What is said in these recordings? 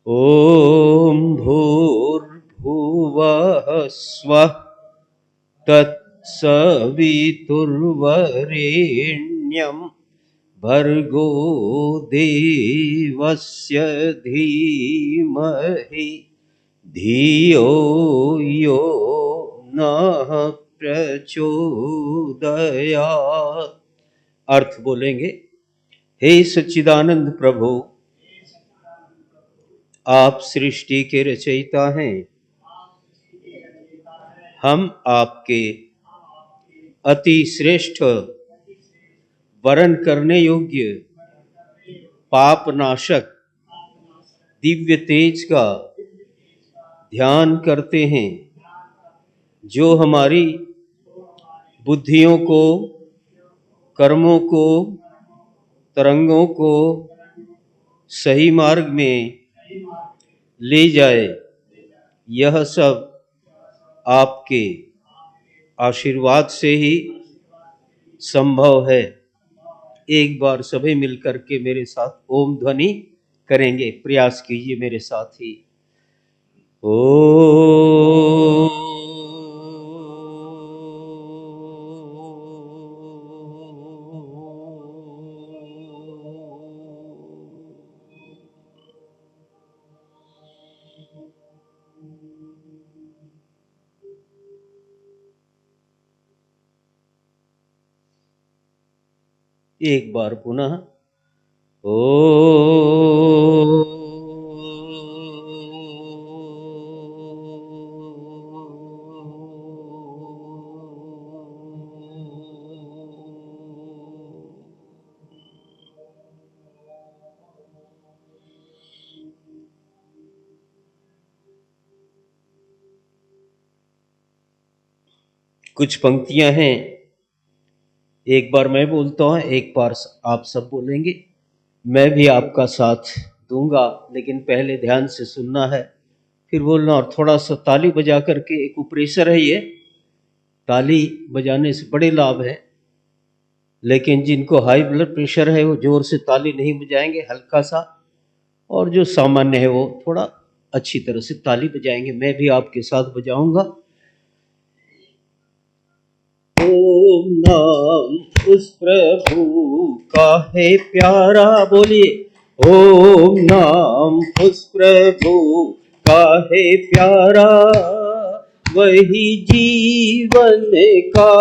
ॐ भूर्भुवः स्वः तत्सवितुर्वरेण्यं भर्गो देवस्य धीमहि धियो यो नः प्रचोदयात्। अर्थ बोलेंगे। हे सच्चिदानंद प्रभु, आप सृष्टि के रचयिता हैं। हम आपके अति श्रेष्ठ वरण करने योग्य पाप नाशक दिव्य तेज का ध्यान करते हैं, जो हमारी बुद्धियों को, कर्मों को, तरंगों को सही मार्ग में ले जाए। यह सब आपके आशीर्वाद से ही संभव है। एक बार सभी मिलकर के मेरे साथ ओम ध्वनि करेंगे। प्रयास कीजिए मेरे साथ ही। ओम। एक बार पुनः ओ। कुछ पंक्तियां हैं, एक बार मैं बोलता हूँ, एक बार आप सब बोलेंगे। मैं भी आपका साथ दूंगा, लेकिन पहले ध्यान से सुनना है, फिर बोलना। और थोड़ा सा ताली बजा करके, एक प्रेशर है ये, ताली बजाने से बड़े लाभ है, लेकिन जिनको हाई ब्लड प्रेशर है वो जोर से ताली नहीं बजाएंगे, हल्का सा, और जो सामान्य है वो थोड़ा अच्छी तरह से ताली बजाएंगे। मैं भी आपके साथ बजाऊंगा। ओम नाम उस प्रभु का है प्यारा, बोलिए। ओम नाम उस प्रभु का है प्यारा, वही जीवन का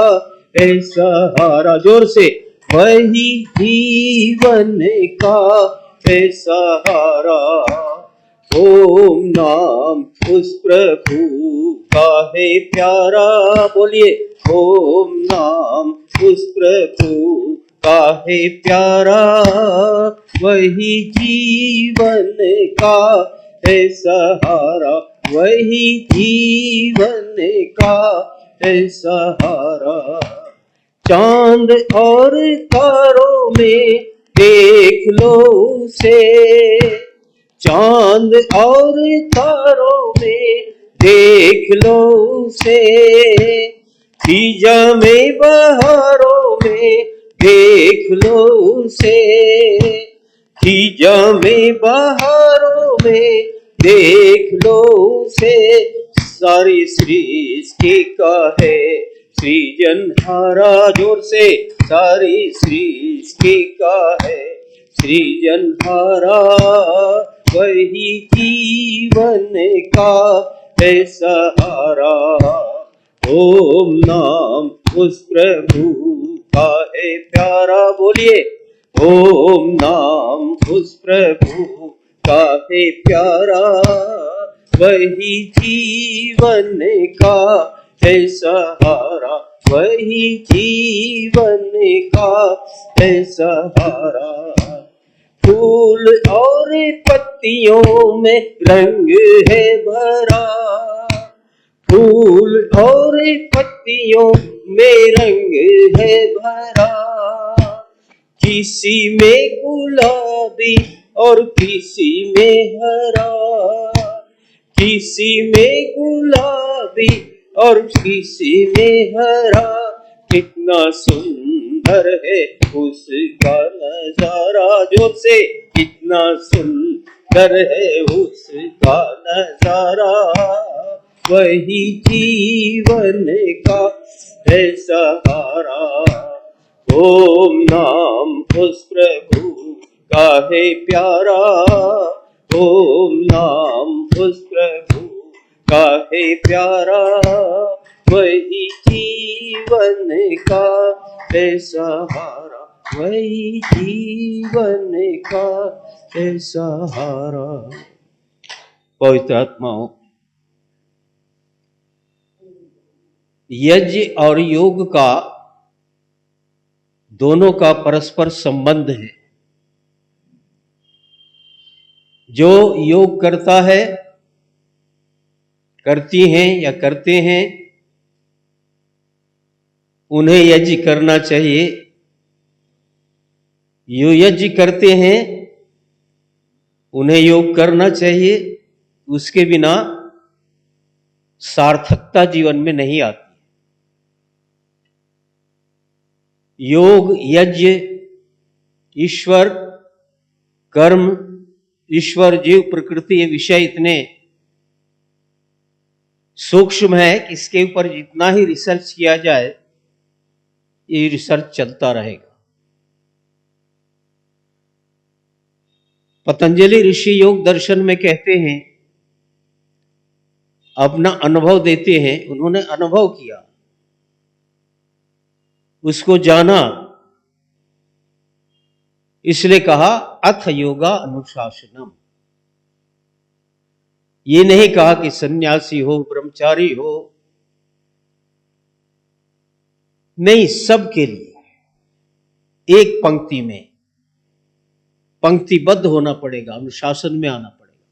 है सहारा। जोर से, वही जीवन का है सहारा। ओम नाम उस प्रभु का है प्यारा, बोलिए। ओम नाम उस प्रभु का है प्यारा, वही जीवन का है सहारा, वही जीवन का है सहारा। चांद और तारों में देख लो उसे, चांद और तारों में देख लो उसे, खीजा में बहारों में देख लो उसे, खीजा में बहारों में देख लो उसे। सारी सृष्टि का है सृजनहारा, जोर से, सारी सृष्टि का है सृजनहारा, वही जीवन का है सहारा। ओम नाम उस प्रभु का है प्यारा, बोलिए। ओम नाम उस प्रभु का है प्यारा, वही जीवन का है सहारा, वही जीवन का है सहारा। फूल और पत्तियों में रंग है भरा, फूल और पत्तियों में रंग है भरा, किसी में गुलाबी और किसी में हरा, किसी में गुलाबी और किसी में हरा। कितना सुंदर है उसका नजारा, जोर से, कितना घर है उसका नजारा, वही जीवन का है सहारा। ओम नाम उस प्रभु का है प्यारा, ओम नाम उस प्रभु का है प्यारा, वही जीवन का है सहारा, वही जीवन का है सहारा। पवित्र आत्माओं, यज्ञ और योग का दोनों का परस्पर संबंध है। जो योग करता है, करती हैं या करते हैं, उन्हें यज्ञ करना चाहिए। जो यज्ञ करते हैं उन्हें योग करना चाहिए। उसके बिना सार्थकता जीवन में नहीं आती। योग, यज्ञ, ईश्वर, कर्म, ईश्वर, जीव, प्रकृति, ये विषय इतने सूक्ष्म है कि इसके ऊपर जितना ही रिसर्च किया जाए, ये रिसर्च चलता रहेगा। पतंजलि ऋषि योग दर्शन में कहते हैं, अपना अनुभव देते हैं। उन्होंने अनुभव किया, उसको जाना, इसलिए कहा अथ योगा अनुशासनम। ये नहीं कहा कि सन्यासी हो, ब्रह्मचारी हो, नहीं, सबके लिए एक पंक्ति में पंक्तिबद्ध होना पड़ेगा, अनुशासन में आना पड़ेगा।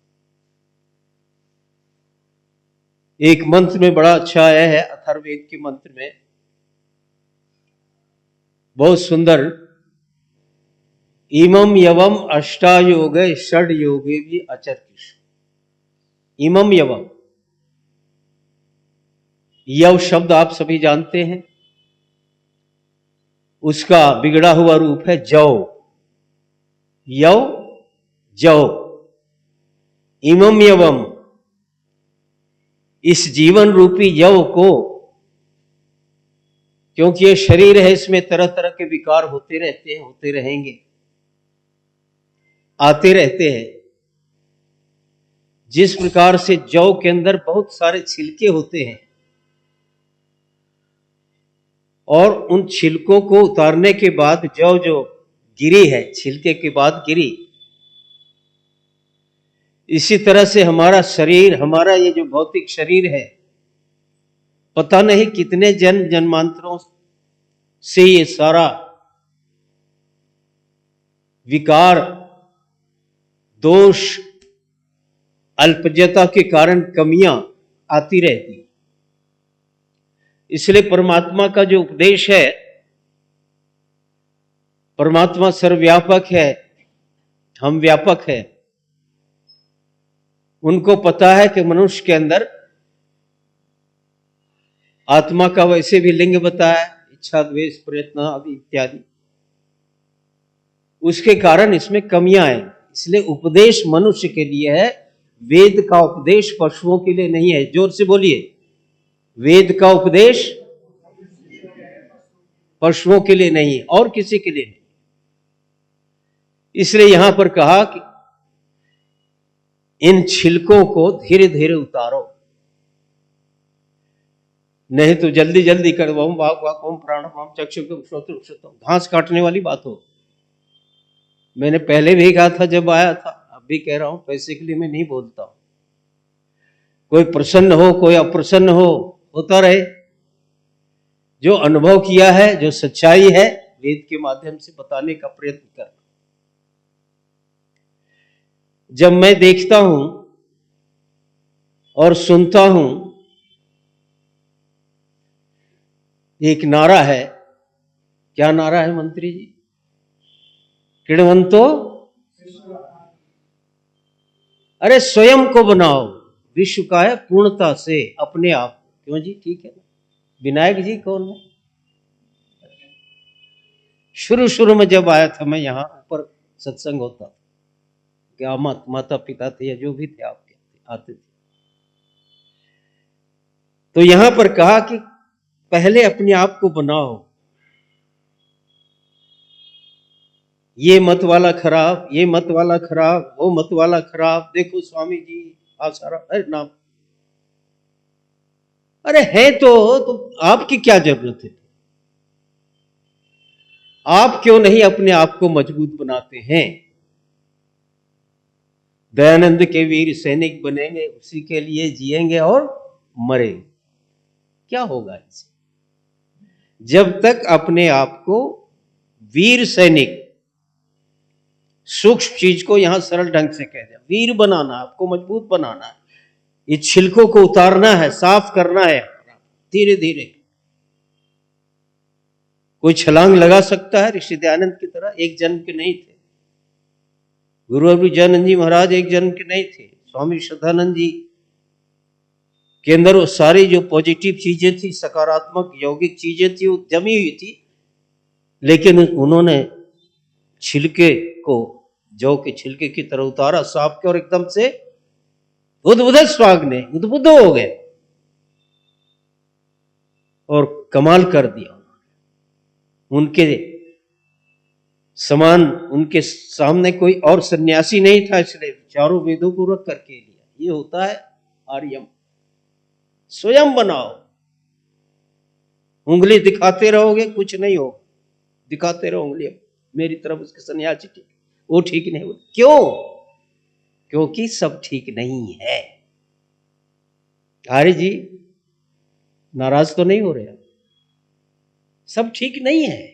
एक मंत्र में बड़ा अच्छा आया है, अथर्ववेद के मंत्र में बहुत सुंदर, इमम यवम अष्टायोगे षड योगे भी अचर कृष्ण। इमम यवम, यव शब्द आप सभी जानते हैं, उसका बिगड़ा हुआ रूप है जौ। यव, जौ। इमम यवम, इस जीवन रूपी यव को, क्योंकि ये शरीर है, इसमें तरह तरह के विकार होते रहते हैं, होते रहेंगे, आते रहते हैं। जिस प्रकार से जौ के अंदर बहुत सारे छिलके होते हैं और उन छिलकों को उतारने के बाद जौ जो गिरी है, छिलके के बाद गिरी, इसी तरह से हमारा शरीर, हमारा ये जो भौतिक शरीर है, पता नहीं कितने जन्म जन्मांतरों से ये सारा विकार, दोष, अल्पज्ञता के कारण कमियां आती रहती। इसलिए परमात्मा का जो उपदेश है, परमात्मा सर्वव्यापक है, हम व्यापक है। उनको पता है कि मनुष्य के अंदर आत्मा का वैसे भी लिंग बताया, इच्छा, द्वेष, प्रयत्न आदि इत्यादि, उसके कारण इसमें कमियां आए। इसलिए उपदेश मनुष्य के लिए है, वेद का उपदेश पशुओं के लिए नहीं है। जोर से बोलिए, वेद का उपदेश पशुओं के लिए नहीं, और किसी के लिए नहीं। इसलिए यहां पर कहा कि इन छिलकों को धीरे धीरे उतारो, नहीं तो जल्दी जल्दी कर ओम वाक वाक ओम प्राणम ओम चक्षुषम श्रोत्रम श्रुतम, घास काटने वाली बात हो। मैंने पहले भी कहा था जब आया था, अब भी कह रहा हूं, पैसे के लिए मैं नहीं बोलता हूं। कोई प्रसन्न हो, कोई अप्रसन्न हो, होता रहे। जो अनुभव किया है, जो सच्चाई है, वेद के माध्यम से बताने का प्रयत्न करना। जब मैं देखता हूं और सुनता हूं, एक नारा है, क्या नारा है मंत्री जी? कृण्वन्तो, अरे स्वयं को बनाओ, विश्व का है पूर्णता से अपने आप। क्यों जी, ठीक है ना? विनायक जी कौन है? शुरू शुरू में जब आया था मैं, यहां ऊपर सत्संग होता था, क्या माता पिता थे या जो भी थे आपके आते थे। तो यहां पर कहा कि पहले अपने आप को बनाओ, ये मत वाला खराब, ये मत वाला खराब, वो मत वाला खराब, देखो स्वामी जी आसाराम, अरे नाम, अरे है तो आपकी क्या जरूरत है? आप क्यों नहीं अपने आप को मजबूत बनाते हैं? दयानंद के वीर सैनिक बनेंगे, उसी के लिए जिएंगे और मरे, क्या होगा इससे? जब तक अपने आप को वीर सैनिक, सूक्ष्म चीज को यहां सरल ढंग से कह दिया, वीर बनाना, आपको मजबूत बनाना है, ये छिलकों को उतारना है, साफ करना है धीरे धीरे। कोई छलांग लगा सकता है ऋषि दयानंद की तरह? एक जन्म के नहीं थे। गुरु अभिजानंद जी महाराज एक जन्म के नहीं थे। स्वामी श्रद्धानंद जी के अंदर वो सारी जो पॉजिटिव चीजें थी, सकारात्मक यौगिक चीजें थी, वो जमी हुई थी, लेकिन उन्होंने छिलके को जौ के छिलके की तरह उतारा, साफ किया और एकदम से उद्बुद्ध स्वाग्ने उद्बुद्ध हो गए और कमाल कर दिया। उनके समान उनके सामने कोई और सन्यासी नहीं था, इसलिए चारों वेदों को रख करके लिया। ये होता है आर्यम। स्वयं बनाओ, उंगली दिखाते रहोगे कुछ नहीं होगा, दिखाते रहो उंगली मेरी तरफ, उसके सन्यासी ठीक, वो ठीक नहीं हो। क्यों? क्योंकि सब ठीक नहीं है। आर्य जी नाराज तो नहीं हो रहे? सब ठीक नहीं है।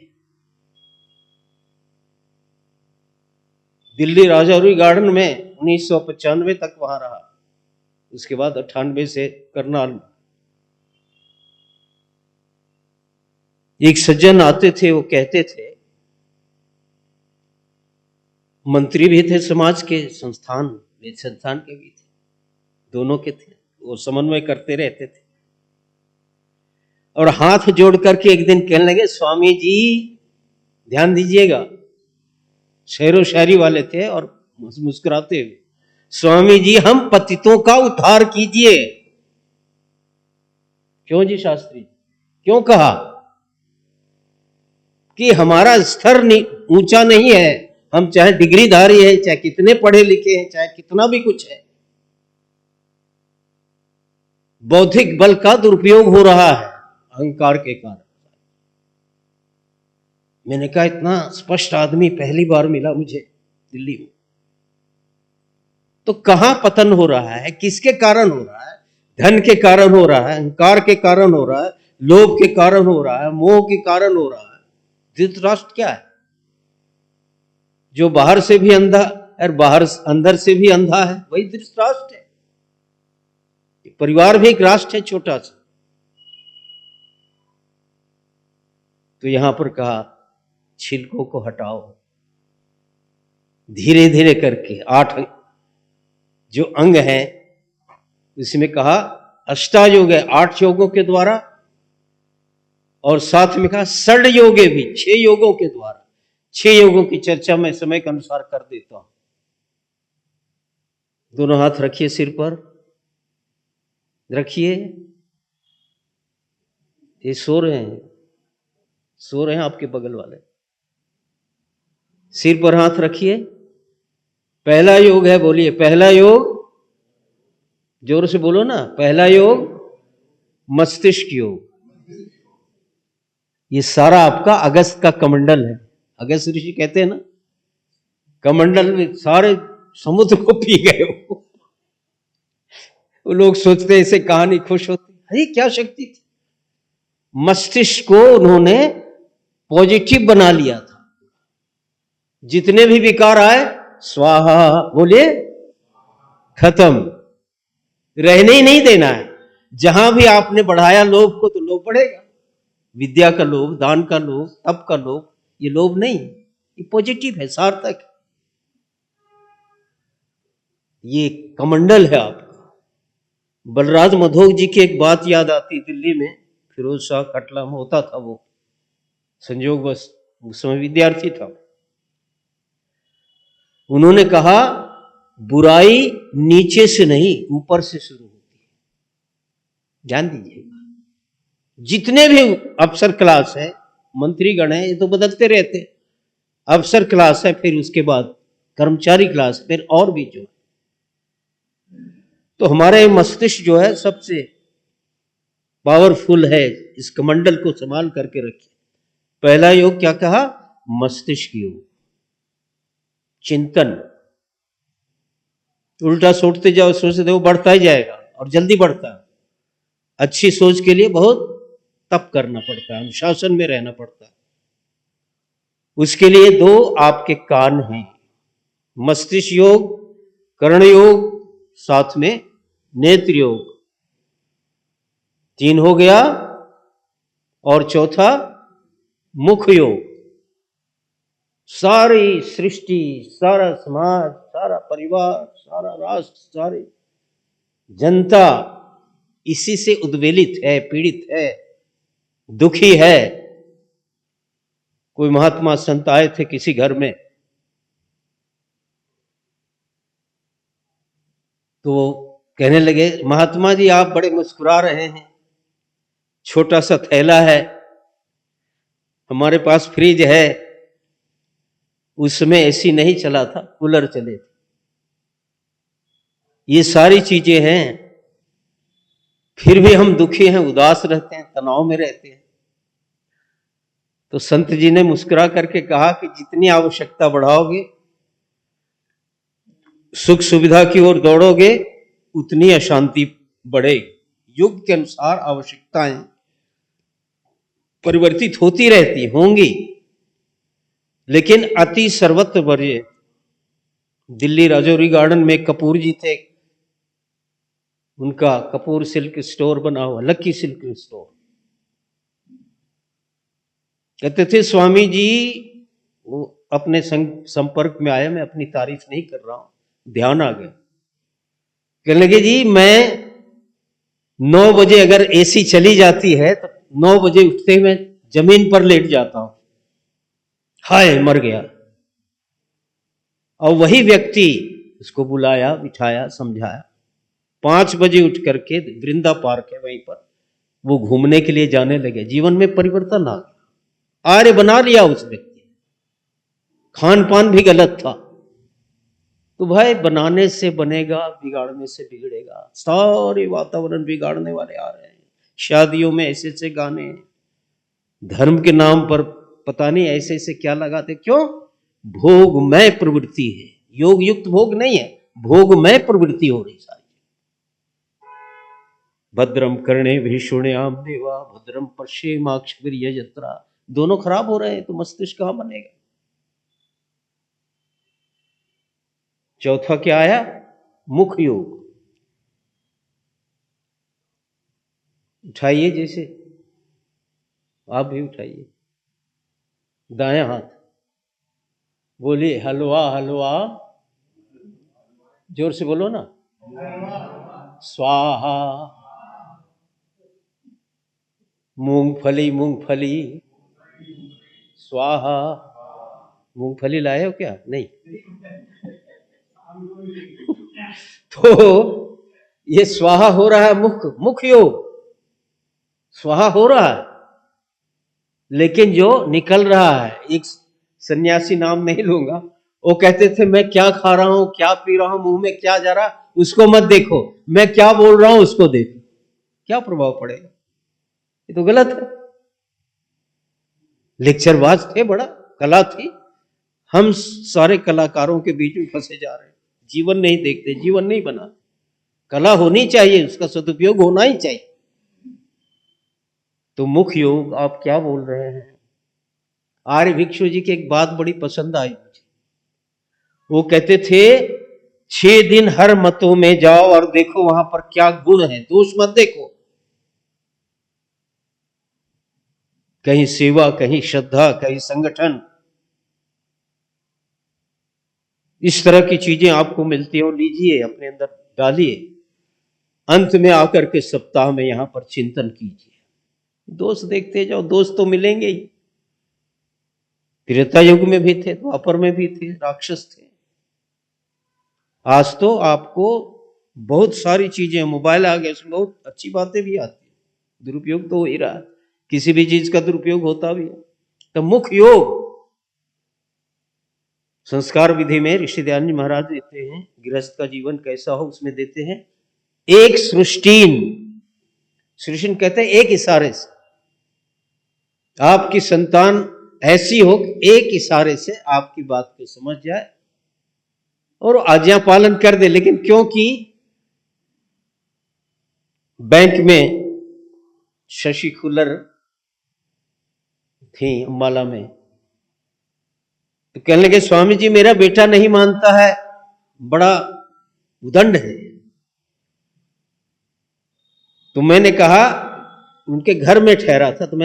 दिल्ली राजौरी गार्डन में 1995 तक वहां रहा, उसके बाद 98 से करनाल। एक सज्जन आते थे, वो कहते थे, मंत्री भी थे समाज के, संस्थान के भी थे, दोनों के थे, वो समन्वय करते रहते थे। और हाथ जोड़ करके एक दिन कहने लगे, स्वामी जी ध्यान दीजिएगा, शेरो शायरी वाले थे, और मुस्कुराते हुए, स्वामी जी हम पतितों का उद्धार कीजिए। क्यों जी शास्त्री, क्यों कहा? कि हमारा स्तर ऊंचा नहीं है, हम चाहे डिग्रीधारी है, चाहे कितने पढ़े लिखे हैं, चाहे कितना भी कुछ है, बौद्धिक बल का दुरुपयोग हो रहा है अहंकार के कारण। मैंने कहा इतना स्पष्ट आदमी पहली बार मिला मुझे दिल्ली में। तो कहां पतन हो रहा है, किसके कारण हो रहा है? धन के कारण हो रहा है, अहंकार के कारण हो रहा है, लोभ के कारण हो रहा है, मोह के कारण हो रहा है। धृतराष्ट्र क्या है? जो बाहर से भी अंधा और बाहर अंदर से भी अंधा है, वही धृतराष्ट्र है। परिवार भी एक राष्ट्र है छोटा सा। तो यहां पर कहा छिलकों को हटाओ धीरे धीरे करके। 8 जो अंग है, इसमें कहा अष्टायोग है, 8 योगों के द्वारा, और साथ में कहा षड योगे भी, 6 योगों के द्वारा। 6 योगों की चर्चा मैं समय के अनुसार कर देता हूं। दोनों हाथ रखिए सिर पर, रखिए। ये सो रहे हैं आपके बगल वाले। सिर पर हाथ रखिए। पहला योग है, बोलिए पहला योग, जोर से बोलो ना। पहला योग मस्तिष्क योग। ये सारा आपका अगस्त का कमंडल है। अगस्त ऋषि कहते हैं ना, कमंडल में सारे समुद्र को पी गए वो लोग सोचते इसे कहानी खुश होती, अरे क्या शक्ति थी। मस्तिष्क को उन्होंने पॉजिटिव बना लिया था। जितने भी विकार आए स्वाहा, बोलिए खत्म, रहने ही नहीं देना है। जहां भी आपने बढ़ाया लोभ को, तो लोभ बढ़ेगा। विद्या का लोभ, दान का लोभ, तप का लोभ, ये लोभ नहीं, ये पॉजिटिव है, सार्थक है। ये कमंडल है आपका। बलराज मधोक जी की एक बात याद आती, दिल्ली में फिरोज शाह खटला में होता था वो, संयोग बस उस समय विद्यार्थी था। उन्होंने कहा बुराई नीचे से नहीं ऊपर से शुरू होती है, ध्यान दीजिएगा। जितने भी अफसर क्लास है, मंत्रीगण है, ये तो बदलते रहते हैं। अफसर क्लास है, फिर उसके बाद कर्मचारी क्लास, फिर और भी जो है। तो हमारे मस्तिष्क जो है सबसे पावरफुल है, इस कमंडल को संभाल करके रखिए। पहला योग क्या कहा? मस्तिष्क योग, चिंतन। उल्टा सोचते जाओ, सोचते वो बढ़ता ही जाएगा और जल्दी बढ़ता है। अच्छी सोच के लिए बहुत तप करना पड़ता है, अनुशासन में रहना पड़ता है। उसके लिए दो आपके कान हैं, मस्तिष्क योग, कर्ण योग, साथ में नेत्र योग। 3 हो गया, और चौथा मुख योग। सारी सृष्टि, सारा समाज, सारा परिवार, सारा राष्ट्र, सारी जनता इसी से उद्वेलित है, पीड़ित है, दुखी है। कोई महात्मा संत आए थे किसी घर में, तो कहने लगे, महात्मा जी आप बड़े मुस्कुरा रहे हैं, छोटा सा थैला है, हमारे पास फ्रिज है, उसमें एसी नहीं चला था, कूलर चले थे। ये सारी चीजें हैं, फिर भी हम दुखी हैं, उदास रहते हैं, तनाव में रहते हैं। तो संत जी ने मुस्कुरा करके कहा कि जितनी आवश्यकता बढ़ाओगे, सुख सुविधा की ओर दौड़ोगे, उतनी अशांति बढ़ेगी। युग के अनुसार आवश्यकताएं परिवर्तित होती रहती होंगी, लेकिन अति सर्वत्र वर्ज्य। दिल्ली राजौरी गार्डन में कपूर जी थे, उनका कपूर सिल्क स्टोर बना हुआ, लक्की सिल्क स्टोर। कहते थे स्वामी जी, वो अपने संपर्क में आया, मैं अपनी तारीफ नहीं कर रहा हूं, ध्यान आ गया। कहने लगे जी, मैं 9 बजे अगर एसी चली जाती है तो 9 बजे उठते मैं जमीन पर लेट जाता हूं, हाय मर गया। और वही व्यक्ति, उसको बुलाया, बिठाया, समझाया, 5 बजे उठ करके वृंदा पार्क है वहीं पर, वो घूमने के लिए जाने लगे। जीवन में परिवर्तन आ गया, आर्य बना लिया उस व्यक्ति। खान पान भी गलत था, तो भाई बनाने से बनेगा, बिगाड़ने से बिगड़ेगा। सारे वातावरण बिगाड़ने वाले आ रहे हैं। शादियों में ऐसे ऐसे गाने, धर्म के नाम पर पता नहीं ऐसे ऐसे क्या लगाते, क्यों? भोगमय प्रवृत्ति है, योग युक्त भोग नहीं है, भोगमय प्रवृत्ति हो रही सारी। भद्रम कर्णे भीषुण्याम देवा भद्रम पश्येमाक्षभिर्य जत्रा, दोनों खराब हो रहे हैं, तो मस्तिष्क कहां बनेगा? चौथा क्या आया? मुख योग। उठाइए, जैसे आप भी उठाइए दायां हाथ, बोलिए हलवा हलवा, जोर से बोलो ना, स्वाहा। मूंगफली मूंगफली स्वाहा। मूंगफली लाए हो क्या? नहीं। तो ये स्वाहा हो रहा है, मुख योग स्वाहा हो रहा है, लेकिन जो निकल रहा है, एक सन्यासी नाम नहीं लूंगा, वो कहते थे मैं क्या खा रहा हूं, क्या पी रहा हूं, मुंह में क्या जा रहा, उसको मत देखो, मैं क्या बोल रहा हूं उसको देखो, क्या प्रभाव पड़ेगा? ये तो गलत है। लेक्चरबाज थे, बड़ा कला थी, हम सारे कलाकारों के बीच में फंसे जा रहे हैं। जीवन नहीं देखते, जीवन नहीं बना। कला होनी चाहिए, उसका सदुपयोग होना ही चाहिए। तो मुख योग आप क्या बोल रहे हैं? आर्य भिक्षु जी की एक बात बड़ी पसंद आई मुझे। वो कहते थे 6 दिन हर मतों में जाओ और देखो वहां पर क्या गुण है, दोष मत देखो। कहीं सेवा, कहीं श्रद्धा, कहीं संगठन, इस तरह की चीजें आपको मिलती हो, लीजिए, अपने अंदर डालिए। अंत में आकर के सप्ताह में यहां पर चिंतन कीजिए। दोष देखते जाओ, दोष तो मिलेंगे ही। त्रेता युग में भी थे, द्वापर में भी थे, राक्षस थे, आज तो आपको बहुत सारी चीजें, मोबाइल आ गया, उसमें बहुत अच्छी बातें भी आती है, दुरुपयोग तो हो ही रहा है, किसी भी चीज का दुरुपयोग होता भी है। तो मुख्य योग संस्कार विधि में ऋषि दयानंद जी महाराज देते हैं, गृहस्थ का जीवन कैसा हो उसमें देते हैं एक सृष्टिन। सृष्टिन कहते हैं एक इशारे से आपकी संतान ऐसी हो कि एक इशारे से आपकी बात को समझ जाए और आज्ञा पालन कर दे। लेकिन क्योंकि बैंक में शशि खुल्लर थी अम्बाला में, तो कहने लगे स्वामी जी मेरा बेटा नहीं मानता है, बड़ा उदंड है। तो मैंने कहा, उनके घर में ठहरा था, तो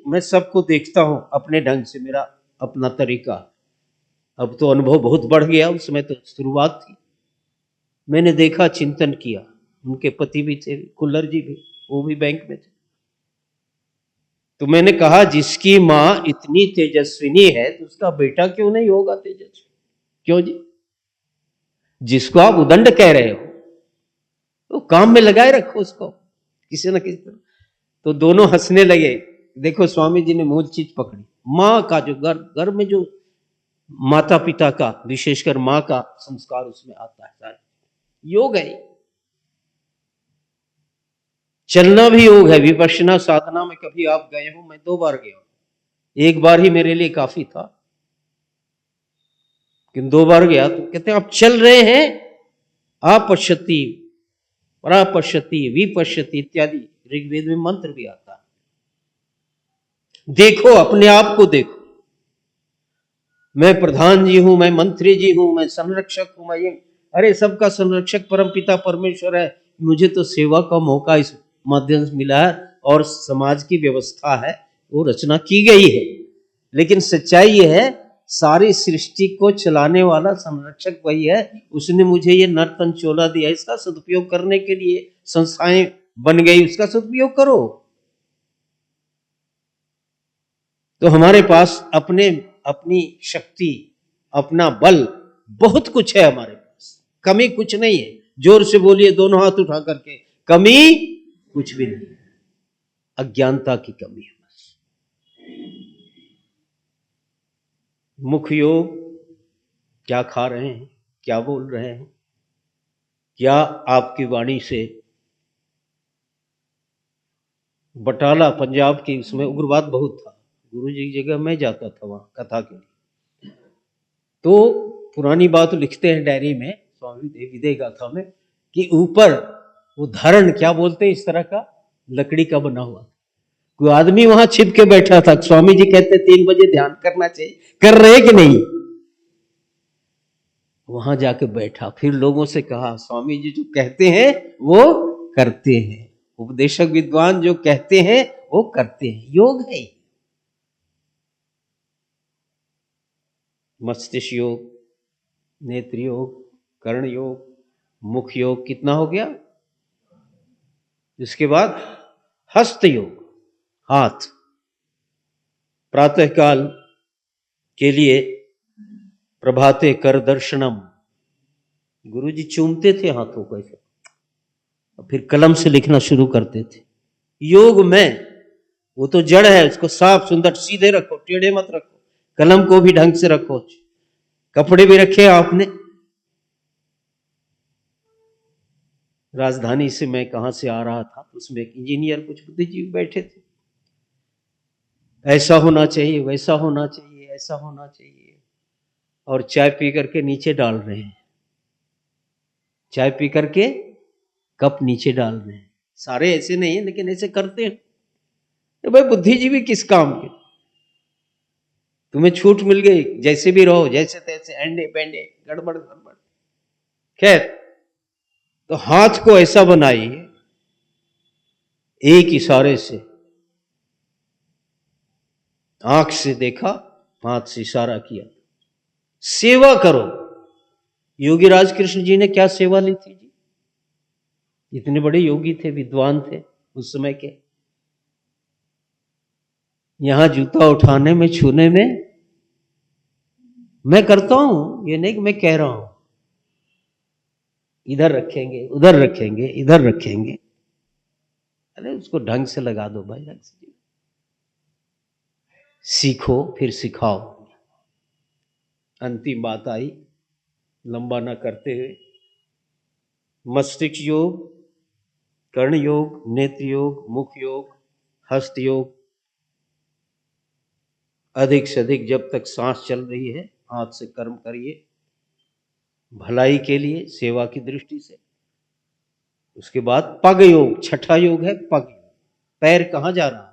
मैं सबको देखता हूं अपने ढंग से, मेरा अपना तरीका। अब तो अनुभव बहुत बढ़ गया, उस समय तो शुरुआत थी। मैंने देखा, चिंतन किया, उनके पति भी थे, खुल्लर जी भी, वो भी बैंक में थे। तो मैंने कहा जिसकी मां इतनी तेजस्विनी है तो उसका बेटा क्यों नहीं होगा तेजस्वी? क्यों जी? जिसको आप उदंड कह रहे हो तो काम में लगाए रखो उसको किसी न किसी तरह। तो दोनों हंसने लगे। देखो स्वामी जी ने मूल चीज पकड़ी, माँ का जो घर में जो माता पिता का, विशेषकर माँ का संस्कार उसमें आता है, सारे योग है। चलना भी योग है। विपश्यना साधना में कभी आप गए हो? मैं 2 बार गया हूं, एक बार ही मेरे लिए काफी था, लेकिन 2 बार गया। तो कहते हैं आप चल रहे हैं, आपश्यति, परापश्यति, विपश्यति इत्यादि ऋग्वेद में मंत्र भी आता है। देखो, अपने आप को देखो, मैं प्रधान जी हूं, मैं मंत्री जी हूं, मैं संरक्षक हूं, मैं ये, अरे सबका संरक्षक परमपिता परमेश्वर है। मुझे तो सेवा का मौका इस माध्यम से मिला है और समाज की व्यवस्था है वो रचना की गई है। लेकिन सच्चाई ये है, सारी सृष्टि को चलाने वाला संरक्षक वही है। उसने मुझे ये नर तन चोला दिया, इसका सदुपयोग करने के लिए संस्थाएं बन गई, उसका सदुपयोग करो। तो हमारे पास अपनी शक्ति, अपना बल, बहुत कुछ है हमारे पास, कमी कुछ नहीं है। जोर से बोलिए दोनों हाथ उठा करके, कमी कुछ भी नहीं, अज्ञानता की कमी है बस। मुख्य योग, क्या खा रहे हैं, क्या बोल रहे हैं, क्या आपकी वाणी से। बटाला पंजाब की, उसमें उग्रवाद बहुत था, गुरु जी की जगह मैं जाता था वहां कथा के लिए। तो पुरानी बात लिखते हैं डायरी में, स्वामी विदय गाथा में, कि ऊपर वो धारण क्या बोलते हैं इस तरह का, लकड़ी का बना हुआ, कोई आदमी वहां छिप के बैठा था। स्वामी जी कहते 3 बजे ध्यान करना चाहिए, कर रहे कि नहीं? वहां जाके बैठा, फिर लोगों से कहा स्वामी जी जो कहते हैं वो करते हैं, उपदेशक विद्वान जो कहते हैं वो करते हैं, योग है। मस्तिष्क योग, नेत्र योग, कर्ण योग, मुख योग, कितना हो गया? इसके बाद हस्त योग, हाथ। प्रातःकाल के लिए प्रभाते कर दर्शनम, गुरु जी चूमते थे हाथों को ऐसे, फिर कलम से लिखना शुरू करते थे। योग में वो तो जड़ है, उसको साफ सुंदर सीधे रखो, टेढ़े मत रखो, कलम को भी ढंग से रखो। कपड़े भी रखे आपने। राजधानी से मैं कहां से आ रहा था, उसमें एक इंजीनियर, कुछ बुद्धिजीवी बैठे थे, ऐसा होना चाहिए, वैसा होना चाहिए, ऐसा होना चाहिए, और चाय पी करके नीचे डाल रहे हैं, चाय पी करके कप नीचे डाल रहे हैं। सारे ऐसे नहीं है लेकिन ऐसे करते हैं। तो भाई बुद्धिजीवी किस काम के? तुम्हें छूट मिल गई, जैसे भी रहो, जैसे तैसे, अंडे पेंडे, गड़बड़ गड़बड़। खैर, तो हाथ को ऐसा बनाइए, एक इशारे से, आंख से देखा, हाथ से इशारा किया, सेवा करो। योगी राज कृष्ण जी ने क्या सेवा ली थी जी? इतने बड़े योगी थे, विद्वान थे उस समय के। यहां जूता उठाने में, छूने में मैं करता हूं, ये नहीं कि मैं कह रहा हूं, इधर रखेंगे, उधर रखेंगे, इधर रखेंगे। अरे उसको ढंग से लगा दो भाई, ढंग से सीखो फिर सिखाओ। अंतिम बात आई, लंबा ना करते हुए, मस्तिष्क योग, कर्ण योग, नेत्र योग, मुख योग, हस्त योग, अधिक से अधिक जब तक सांस चल रही है हाथ से कर्म करिए, भलाई के लिए, सेवा की दृष्टि से। उसके बाद पग योग, छठा योग है पग योग। पैर कहां जा रहा है?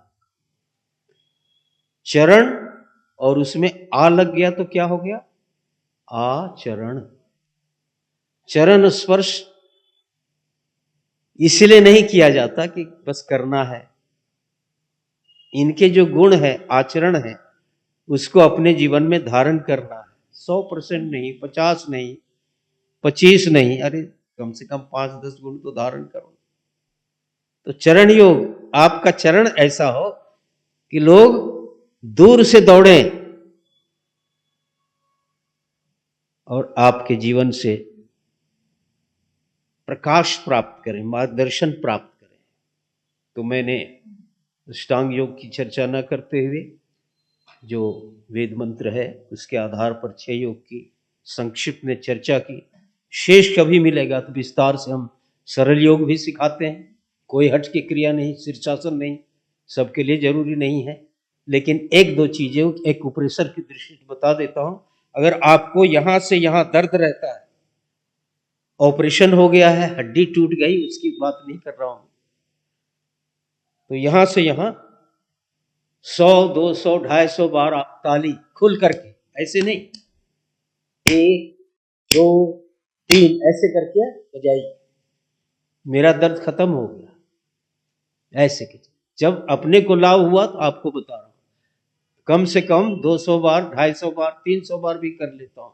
चरण, और उसमें आ लग गया तो क्या हो गया? आचरण। चरण स्पर्श इसलिए नहीं किया जाता कि बस करना है। इनके जो गुण है, आचरण है, उसको अपने जीवन में धारण करना है। 100% नहीं, 50 नहीं, 25 नहीं, अरे कम से कम 5-10 गुण तो धारण करो। तो चरण योग, आपका चरण ऐसा हो कि लोग दूर से दौड़ें और आपके जीवन से प्रकाश प्राप्त करें, मार्गदर्शन प्राप्त करें। तो मैंने अष्टांग योग की चर्चा न करते हुए जो वेद मंत्र है उसके आधार पर 6 योग की संक्षिप्त में चर्चा की। शेष कभी मिलेगा तो विस्तार से हम सरल योग भी सिखाते हैं। कोई हट की क्रिया नहीं, शीर्षासन नहीं, सबके लिए जरूरी नहीं है। लेकिन एक दो चीजें एक उपरेसर की दृष्टि से बता देता हूं। अगर आपको यहां से यहां दर्द रहता है, ऑपरेशन हो गया है, हड्डी टूट गई, उसकी बात नहीं कर रहा हूं, तो यहां से यहां 100, 200, 250 बार आप ताली खुल करके, ऐसे नहीं, 1, 2, 3 ऐसे करके बजाइए, मेरा दर्द खत्म हो गया। ऐसे कीजिए। जब अपने को लाभ हुआ तो आपको बता रहा हूं, कम से कम 200 बार, 250 बार, 300 बार भी कर लेता हूं।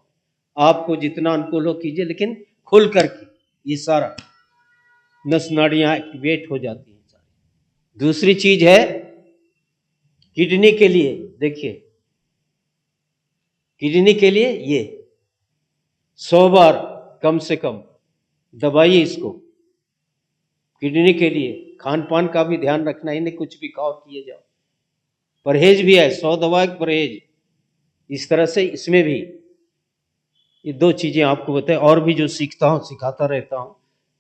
आपको जितना अनुकूल हो कीजिए, लेकिन खुल करके। ये सारा नस नाड़ियां एक्टिवेट हो जाती हैं सारी। दूसरी चीज है किडनी के लिए, देखिए किडनी के लिए ये 100 बार कम से कम दबाइए इसको। किडनी के लिए खान पान का भी ध्यान रखना है, नहीं कुछ भी खाओ किए जाओ। परहेज भी है, 100 दवा परहेज। इस तरह से इसमें भी ये 2 चीजें आपको बताए, और भी जो सीखता हूं सिखाता रहता हूं।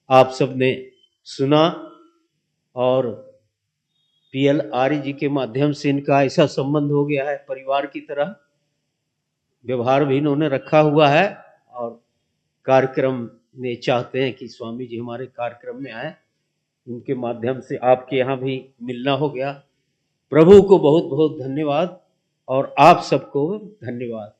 आप सब ने सुना, और पीएल आर्य जी के माध्यम से इनका ऐसा संबंध हो गया है, परिवार की तरह व्यवहार भी इन्होंने रखा हुआ है। और कार्यक्रम में चाहते हैं कि स्वामी जी हमारे कार्यक्रम में आए, उनके माध्यम से आपके यहाँ भी मिलना हो गया। प्रभु को बहुत बहुत धन्यवाद, और आप सबको धन्यवाद।